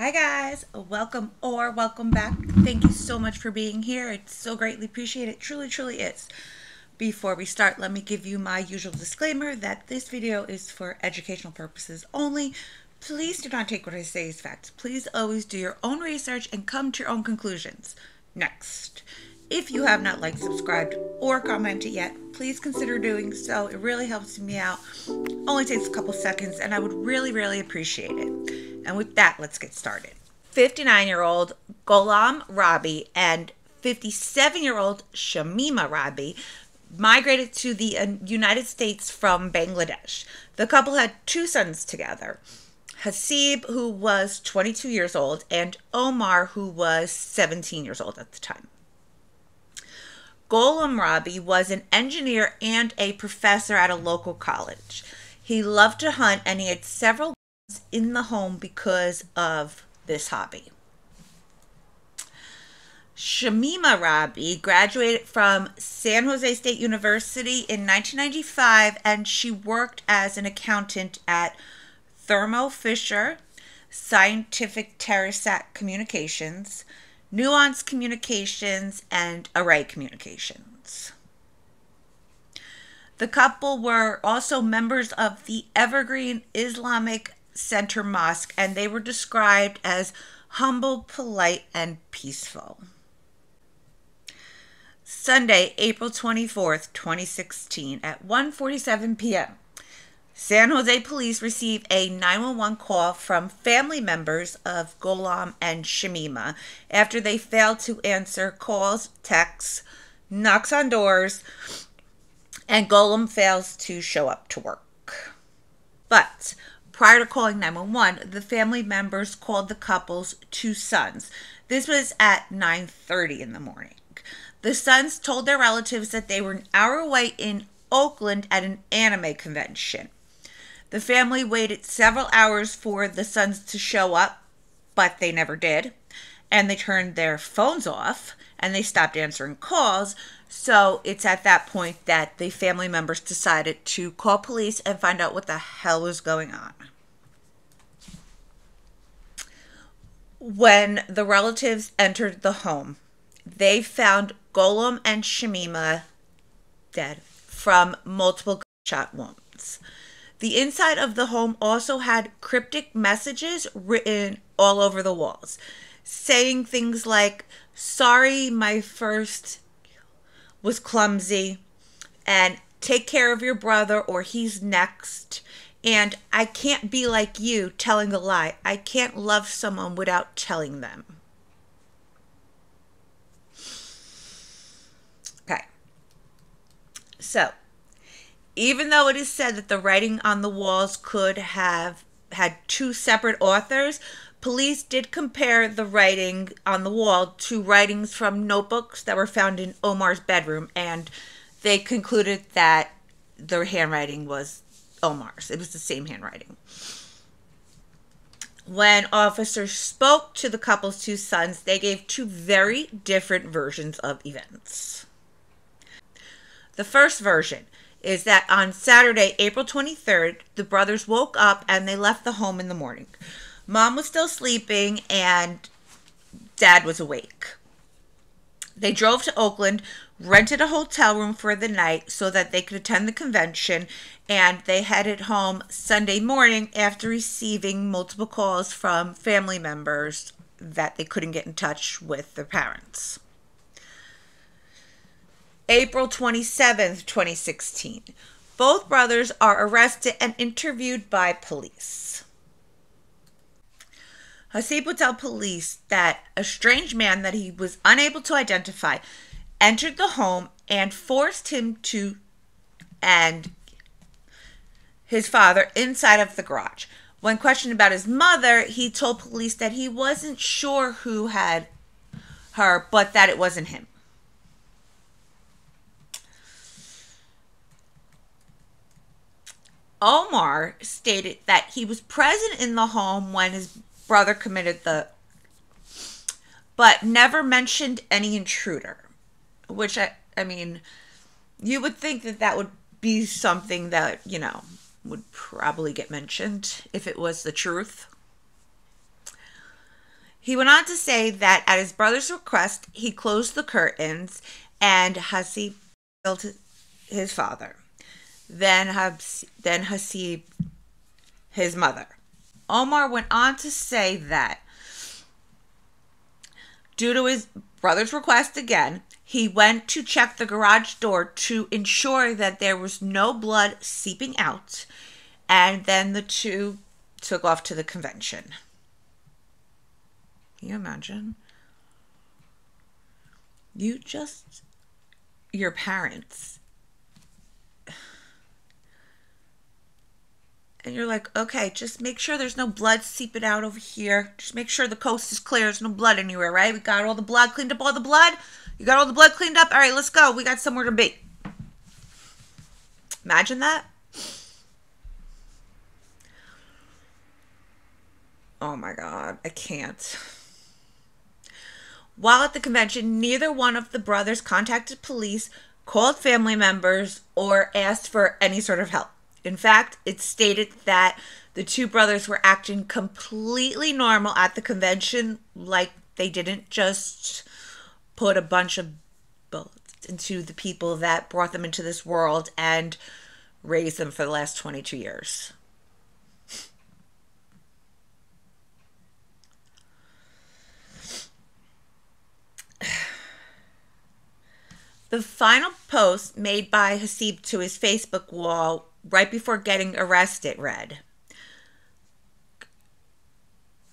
Hi guys, welcome back. Thank you so much for being here. It's so greatly appreciated. It truly, truly is. Before we start, let me give you my usual disclaimer that this video is for educational purposes only. Please do not take what I say as facts. Please always do your own research and come to your own conclusions. Next, if you have not liked, subscribed, or commented yet, please consider doing so. It really helps me out. Only takes a couple seconds, and I would really, really appreciate it. And with that, let's get started. 59-year-old Ghulam Rabi and 57-year-old Shamima Rabi migrated to the United States from Bangladesh. The couple had two sons together, Hasib, who was 22 years old, and Omar, who was 17 years old at the time. Ghulam Rabi was an engineer and a professor at a local college. He loved to hunt, and he had several guns in the home because of this hobby. Shamima Rabi graduated from San Jose State University in 1995, and she worked as an accountant at Thermo Fisher, Scientific Terrasat Communications, Nuance Communications, and Array Communications. The couple were also members of the Evergreen Islamic Center Mosque, and they were described as humble, polite, and peaceful. Sunday, April 24th, 2016, at 1:47 p.m., San Jose police received a 911 call from family members of Ghulam and Shamima after they failed to answer calls, texts, knocks on doors, and Ghulam fails to show up to work. But prior to calling 911, the family members called the couple's two sons. This was at 9:30 in the morning. The sons told their relatives that they were an hour away in Oakland at an anime convention. The family waited several hours for the sons to show up, but they never did. And they turned their phones off, and they stopped answering calls. So it's at that point that the family members decided to call police and find out what the hell was going on. When the relatives entered the home, they found Ghulam and Shamima dead from multiple gunshot wounds. The inside of the home also had cryptic messages written all over the walls, saying things like, "Sorry, my first was clumsy," and "Take care of your brother or he's next," and "I can't be like you, telling a lie. I can't love someone without telling them." Okay. So, even though it is said that the writing on the walls could have had two separate authors, police did compare the writing on the wall to writings from notebooks that were found in Omar's bedroom, and they concluded that the handwriting was Omar's. It was the same handwriting. When officers spoke to the couple's two sons, they gave two very different versions of events. The first version is that on Saturday, April 23rd, the brothers woke up and they left the home in the morning. Mom was still sleeping and Dad was awake. They drove to Oakland, rented a hotel room for the night so that they could attend the convention, and they headed home Sunday morning after receiving multiple calls from family members that they couldn't get in touch with their parents. April 27th, 2016. Both brothers are arrested and interviewed by police. Hasib would tell police that a strange man that he was unable to identify entered the home and forced him to and his father inside of the garage. When questioned about his mother, he told police that he wasn't sure who had her, but that it wasn't him. Omar stated that he was present in the home when his brother committed but never mentioned any intruder, which I mean, you would think that that would be something that, would probably get mentioned if it was the truth. He went on to say that at his brother's request, he closed the curtains and Hasib killed his father. Then Hasib, his mother. Omar went on to say that due to his brother's request again, he went to check the garage door to ensure that there was no blood seeping out, and then the two took off to the convention. Can you imagine? Your parents. And you're like, okay, just make sure there's no blood seeping out over here. Just make sure the coast is clear. There's no blood anywhere, right? We got all the blood cleaned up, all the blood. You got all the blood cleaned up? All right, let's go. We got somewhere to be. Imagine that. Oh my God, I can't. While at the convention, neither one of the brothers contacted police, called family members, or asked for any sort of help. In fact, it's stated that the two brothers were acting completely normal at the convention, like they didn't just put a bunch of bullets into the people that brought them into this world and raised them for the last 22 years. The final post made by Hasib to his Facebook wall right before getting arrested read,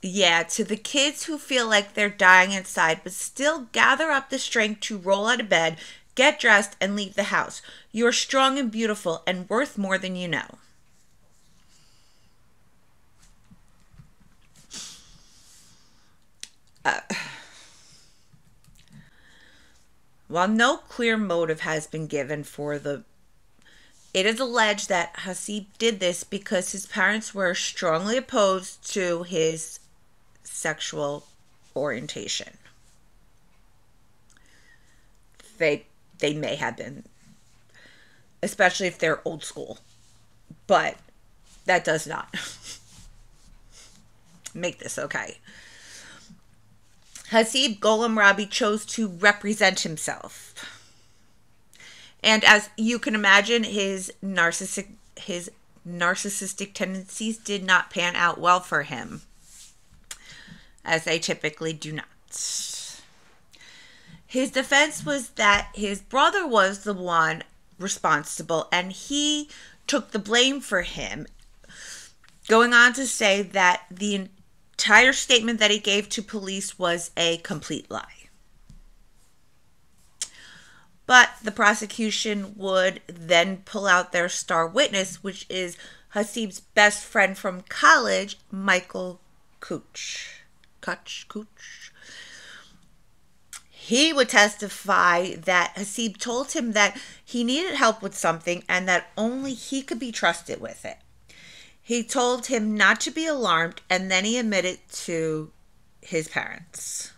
"Yeah, to the kids who feel like they're dying inside but still gather up the strength to roll out of bed, get dressed, and leave the house. You are strong and beautiful and worth more than you know." While no clear motive has been given it is alleged that Hasib did this because his parents were strongly opposed to his sexual orientation. They may have been, especially if they're old school, but that does not make this okay. Hasib Gholam Rabi chose to represent himself. And as you can imagine, his narcissistic tendencies did not pan out well for him, as they typically do not. His defense was that his brother was the one responsible and he took the blame for him, going on to say that the entire statement that he gave to police was a complete lie. But the prosecution would then pull out their star witness, which is Hasib's best friend from college, Michael Cooch. He would testify that Hasib told him that he needed help with something and that only he could be trusted with it. He told him not to be alarmed, and then he admitted to his parents.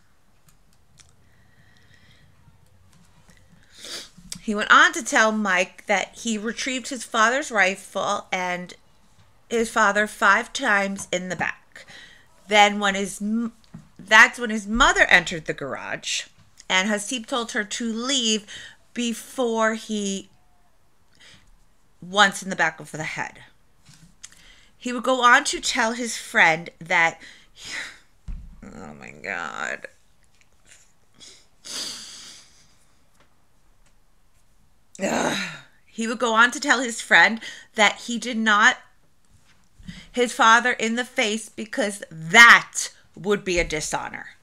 He went on to tell Mike that he retrieved his father's rifle and his father 5 times in the back. That's when his mother entered the garage, and Hasib told her to leave before once in the back of the head. He would go on to tell his friend that, oh my God. He would go on to tell his friend that he did not his father in the face because that would be a dishonor.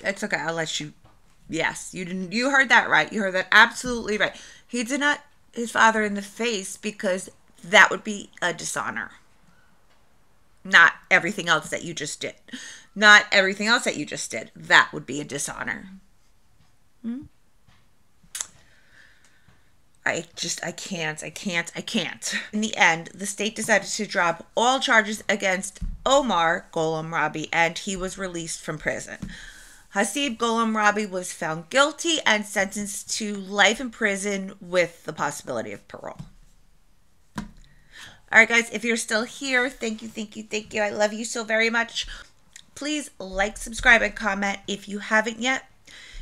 It's okay, I'll let you. Yes, you heard that right. You heard that absolutely right. He did not his father in the face because that would be a dishonor. Not everything else that you just did. Not everything else that you just did. That would be a dishonor. I can't. In the end, the state decided to drop all charges against Omar Gholam Rabi, and he was released from prison. Hasib Gholam Rabi was found guilty and sentenced to life in prison with the possibility of parole. All right, guys, if you're still here, thank you. I love you so very much. Please like, subscribe, and comment if you haven't yet.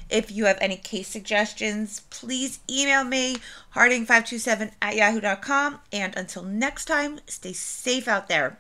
If you have any case suggestions, please email me, harding527@yahoo.com. And until next time, stay safe out there.